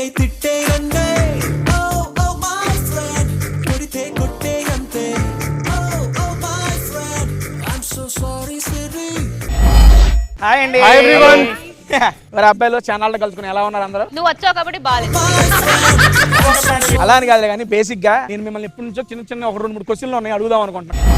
తిట్టే తిట్టే రండే ఓ oh my friend కొడితే కొట్టే అంతే oh oh my friend I'm so sorry Siri. Hi అండి. Hi everyone. మరి అబ్బాయిలు ఛానల్ కలుసుకుని ఎలా ఉన్నారు అందరూ? నువ్వు వచ్చావు కాబట్టి బాగాలేదు. అలా అని కాదు కానీ బేసిక్ గా నేను మిమ్మల్ని ఎప్పటి నుంచో చిన్న చిన్న ఒక 2-3 క్వశ్చన్లు ఉన్నాయి అడుగుదాం అనుకుంటున్నాను.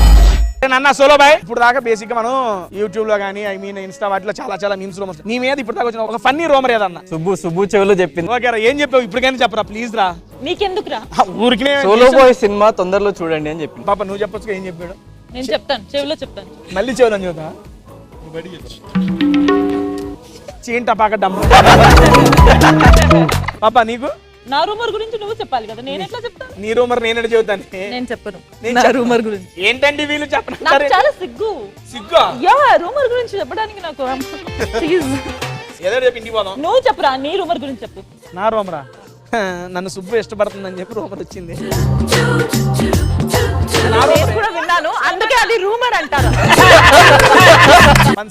నన్న సోలో బాయ్ ఇప్పుడు దాకా బేసిక్ గా మనం యూట్యూబ్ లో కానీ ఇన్స్టా వాటిలో చాలా మీమ్స్ రూమర్స్ నీ మీద ఇప్పుడు దాకా వచ్చిన ఒక ఫన్నీ రూమర్ ఏదన్నా సుబ్బు చెవులో చెప్పింది. ఓకే రా, ఏం చెప్పావు ఇప్పటికైనా చెప్పరా ప్లీజ్ రా. నీకెందుకురా? ఊరికి సోలో బాయ్ సినిమా తొందరలో చూడండి అని చెప్పింది. పాప నువ్వు చెప్పొచ్చు ఏం చెప్పాడు? నేను చెప్తాను, చెవిలో చెప్తాను. మళ్ళీ చెవులని చూద్దా చీంట పాక డమ్మ. పాప నీకు నా రూమర్ గురించి నువ్వు చెప్పాలి కదా, నేను ఎట్లా చెప్తాను? నీ రూమర్ నేనే చెబుతాను. నేను చెప్పను నేను నా చెప్పను. రూమర్ గురించి. ఏంటండి వీళ్ళు నాకు చెప్పండి. చాలా సిగ్గు. సిగ్గా యా రూమర్ గురించి చెప్పడానికి నాకు ప్లీజ్ ఏదో చెప్పి ఇంటికి పోదాం. నువ్వు చెప్పురా, నీ రూమర్ గురించి చెప్పు. నా రూమరా నన్ను సుబ్బు ఇష్టపడుతుందని చెప్పి రూమర్ వచ్చింది. నేను కూడా విన్నాను, అందుకే అది రూమర్ అంటారు. మన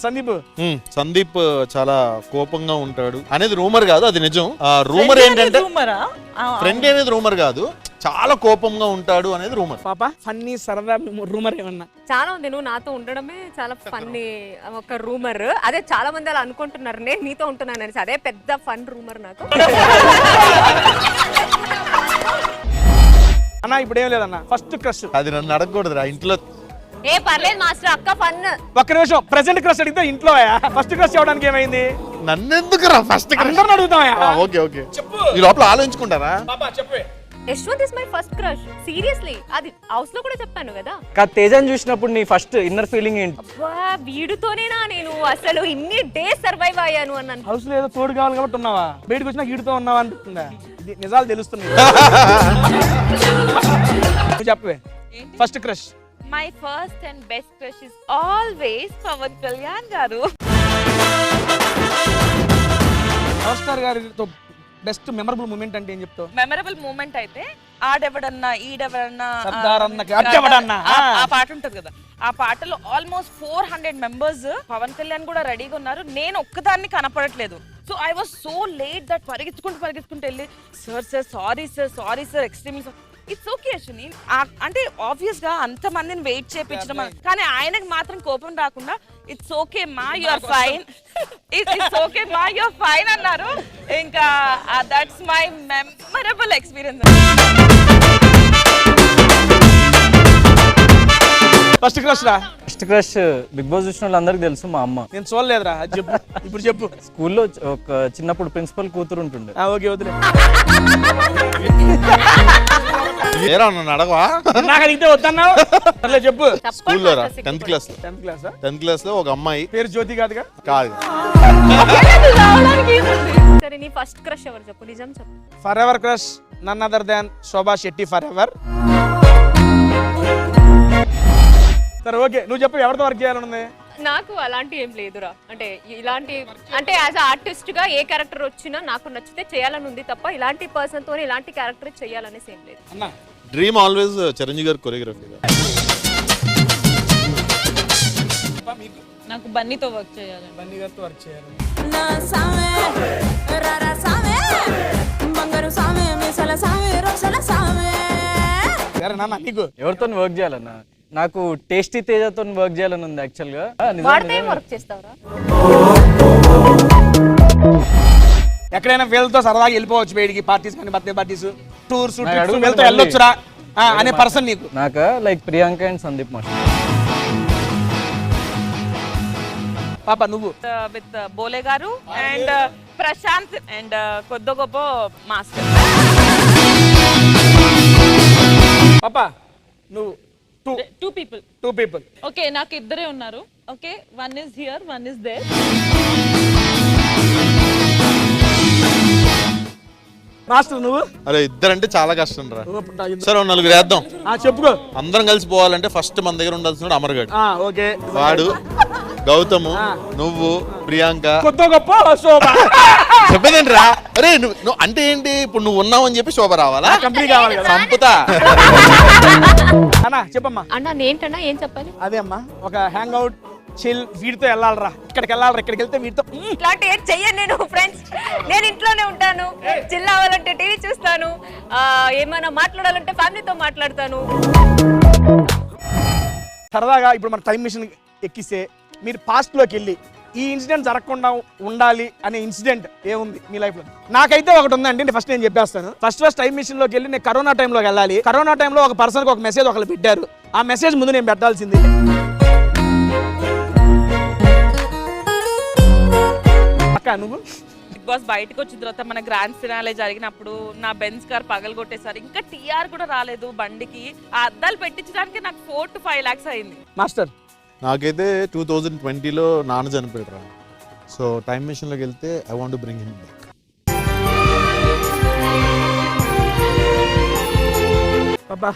సందీప్ చాలా కోపంగా ఉంటాడు అనేది రూమర్ కాదు, అది నిజం. రూమర్ ఏంటంటే రూమరా? ఫ్రెండ్ అనేది రూమర్ కాదు, చాలా కోపంగా ఉంటాడు అనేది రూమర్. పాప ఫన్నీ సరదా రూమర్ ఏమన్నా? చాలా ఉంది, నువ్వు నాతో ఉండడమే చాలా ఫన్నీ ఒక రూమర్. అదే చాలా మంది అలా అనుకుంటున్నారు నేను నీతో ఉంటున్నాను అనేసి, అదే పెద్ద ఫన్ రూమర్ నాకు. అన్న ఇప్పుడు ఏం లేదన్న, ఫస్ట్ క్రష్. అది నన్ను అడగకూడదురా ఇంట్లో. ఏ పర్లేదు మాస్టర్, అక్క ఫన్. ఒక్క నిమిషం, ప్రెసెంట్ క్రష్ అడిగితే ఇంట్లో ఫస్ట్ క్రష్ అవడానికి ఏమైంది? నన్నెందుకురా ఫస్ట్ అందరిని అడుగుతావా? ఓకే ఈ లోపల ఆలోచించుకుంటారా? Yashwant is my first crush, seriously. అది హౌస్ లో కూడా చెప్పాను కదా. తేజాన్ని చూసినప్పుడు నీ ఫస్ట్ ఇన్నర్ ఫీలింగ్ ఏంటి? అబ్బా, వీడితోనేనా నేను అసలు ఇన్ని డేస్ సర్వైవ్ అయ్యాను అన్నాను. హౌస్ లో ఏదో తోడు కావాలి కాబట్టి ఉన్నావా? బయటకు వచ్చినా ఈడుతో ఉన్నావా అనిపిస్తుందా? ఇది నిజాలు తెలుస్తున్నాయి. నువ్వు చెప్పవే first crush. My first and best crush is always Pawan Kalyan గారు. పవర్ స్టార్ గారితో బెస్ట్ మెమరబుల్ మూమెంట్ అంటే ఏం చెప్తావు? మెమరబుల్ మూమెంట్ అయితే ఆడెవడన్నా ఈడెవడన్నా ఆ పాట ఉంటది కదా, ఆ పాటలో ఆల్మోస్ట్ 400 మెంబర్స్ పవన్ కళ్యాణ్ కూడా రెడీగా ఉన్నారు, నేను ఒక్కదాన్ని కనపడట్లేదు. So I was so late that పరిగెత్తుకుంటూ వెళ్ళి sir sorry sir extremely it's okay Ashwini. అంటే ఆబ్వియస్ గా అంత మందిని వెయిట్ చేయించడం, కానీ ఆయనకు మాత్రం కోపం రాకుండా ఇట్స్ ఓకే మా యూఆర్ ఫైన్, ఇట్స్ ఓకే మా యూఆర్ ఫైన్ అన్నారు. ఇంకా that's my memorable experience. First crush రా. ఫస్ట్ క్రష్ బిగ్ బాస్ చూసిన వాళ్ళందరికీ తెలుసు, మా అమ్మ. నేను చూడలేదురా, చెప్పు ఇప్పుడు చెప్పు. స్కూల్లో ఒక చిన్నప్పుడు ప్రిన్సిపల్ కూతురు ఉంటుండే. ఓకే వదిలే. ఏరా నన్ను అడగవా? నాకు అడిగితే వద్దన్నావు. అట్లా చెప్పు. స్కూల్లో రా, 10th క్లాస్ లో. 10th క్లాస్ లో ఒక అమ్మాయి పేరు జ్యోతి కాదుగా? కాదు. సరే నీ ఫస్ట్ క్రష్ ఎవరు చెప్పు, నిజం చెప్పు. Forever crush none other than Shobha Shetty forever. సరే ఓకే, నువ్వు చెప్పు ఎవరితో వర్క్ చేయాలనుంది? నాకు అలాంటి ఏం లేదురా, అంటే ఇలాంటి అంటే యాజ్ ఆర్టిస్ట్ గా ఏ క్యారెక్టర్ వచ్చినా నాకు నచ్చితే చేయాలని ఉంది తప్ప ఇలాంటి పర్సన్ తో ఇలాంటి క్యారెక్టర్ చేయాలనేసి ఏం లేదు. అన్నా డ్రీమ్ ఆల్వేస్ చిరంజీవి గారి కొరియోగ్రఫీ. నాకు బన్నీతో వర్క్ చేయాలి. బన్నీ గారితో వర్క్ చేయాలి. సరే నాన్న నీకు ఎవరితో వర్క్ చేయాలన్నా? నాకు టేస్టీ తేజతో వర్క్ చేయాలని ఉంది యాక్చువల్ గా. వాడితో ఏం వర్క్ చేస్తావురా? ఎక్కడైనా వీళ్ళతో సరదాగా వెళ్ళిపోవచ్చు బయటికి, పార్టీస్ కానీ బర్త్డే పార్టీస్, టూర్స్ అడుగు వీళ్ళతో వెళ్ళొచ్చురా అనే పర్సన్ నీకు? నాకు like Priyanka and Sandeep master. పాప నువ్వు? విత్ బోలే గారు అండ్ ప్రశాంత్ అండ్ కొద్ది గొప్ప మాస్టర్. పాప నువ్వు? Two people. ఓకే ఓకే, నాకు ఇద్దరే ఉన్నారు. Okay, one is here, one is there. Master నువ్వు? అరే ఇద్దరంటే చాలా కష్టం రా. సరే నలుగురు వేద్దాం. చెప్పుకో. అందరం కలిసి పోవాలంటే ఫస్ట్ మన దగ్గర ఉండాల్సిన అమర్గడ్. ఓకే. వాడు, గౌతము, నువ్వు, ప్రియాంక. కొత్త గొప్ప శోభ. చెప్పేదేంటి రా? అరే నువ్వు అంటే ఏంటి? ఇప్పుడు నువ్వు ఉన్నావు అని చెప్పి శోభ రావాలా? కంపెనీ కావాలి కదా. సంపుతా. అన్నా చెప్పమ్మా. అన్నా ఏంటన్నా ఏం చెప్పాలి? అదే అమ్మా, ఒక హ్యాంగ్ అవుట్ చిల్, వీటితో వెళ్ళాలరా, ఇక్కడికి వెళ్ళాలరా, ఇక్కడికి వెళ్తే వీటితో ఇట్లాంటి ఏం చెయ్యను నేను ఫ్రెండ్స్. నేను ఇంట్లోనే ఉంటాను. చిల్ అవ్వాలంటే టీవీ చూస్తాను, ఏమైనా మాట్లాడాలంటే ఫ్యామిలీతో మాట్లాడతాను. సరదాగా ఇప్పుడు మన టైం మిషన్ ఎక్కిస్తే మీరు పాస్ట్లోకి వెళ్ళి ఈ ఇన్సిడెంట్ జరగకుండా ఉండాలి అనే ఇన్సిడెంట్ ఏముంది మీ లైఫ్ లో? నాకైతే ఒకటి ఉందండి, ఫస్ట్ నేను చెప్పేస్తాను. ఫస్ట్ టైం మిషన్ లోకి వెళ్ళి నేను కరోనా టైంలోకి వెళ్ళాలి. కరోనా టైంలో ఒక పర్సన్కి ఒక మెసేజ్ ఒకళ్ళు పెట్టారు, ఆ మెసేజ్ ముందు నేను పెట్టాల్సింది. అక్క నువ్వు బిగ్ బాస్ బయటకు వచ్చిన తర్వాత మన గ్రాండ్ ఫినాలే జరిగినప్పుడు నా బెంజ్ కార్ పగలు కొట్టేసారు. ఇంకా టీఆర్ కూడా రాలేదు బండికి. ఆ అద్దాలు పెట్టించడానికి నాకు 4 to 5 lakhs అయింది. మాస్టర్ నాకైతే 2020లో నాన్న చనిపోయాడు రా. సో టైం మిషన్లోకి వెళ్తే I want to bring him back. పాపా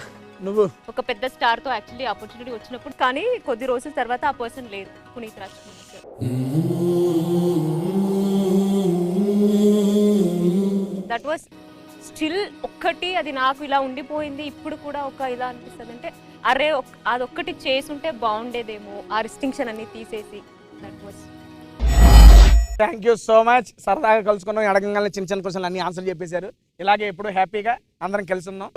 నువ్వు ఒక పెద్ద స్టార్ తో యాక్చువల్లీ ఆపర్చునిటీ వచ్చినప్పుడు, కానీ కొద్ది రోజుల తర్వాత ఆ పర్సన్ లేదు, Puneeth Raj Kumar sir. That was still ఒక్కటి, అది నాకు ఇలా ఉండిపోయింది. ఇప్పుడు కూడా ఒక ఇలా అనిపిస్తుంది అంటే అరే అదొక్కటి చేసుంటే బాగుండేదేమో, ఆ రిస్ట్రిక్షన్ అన్ని తీసేసి. That was thank you so much. సరదాగా కలుసుకున్నాం, అడగంగానే చిన్న చిన్న క్వశ్చన్లు అన్ని ఆన్సర్ చెప్పేశారు. ఇలాగే ఎప్పుడు హ్యాపీగా అందరం కలిసి ఉన్నాం.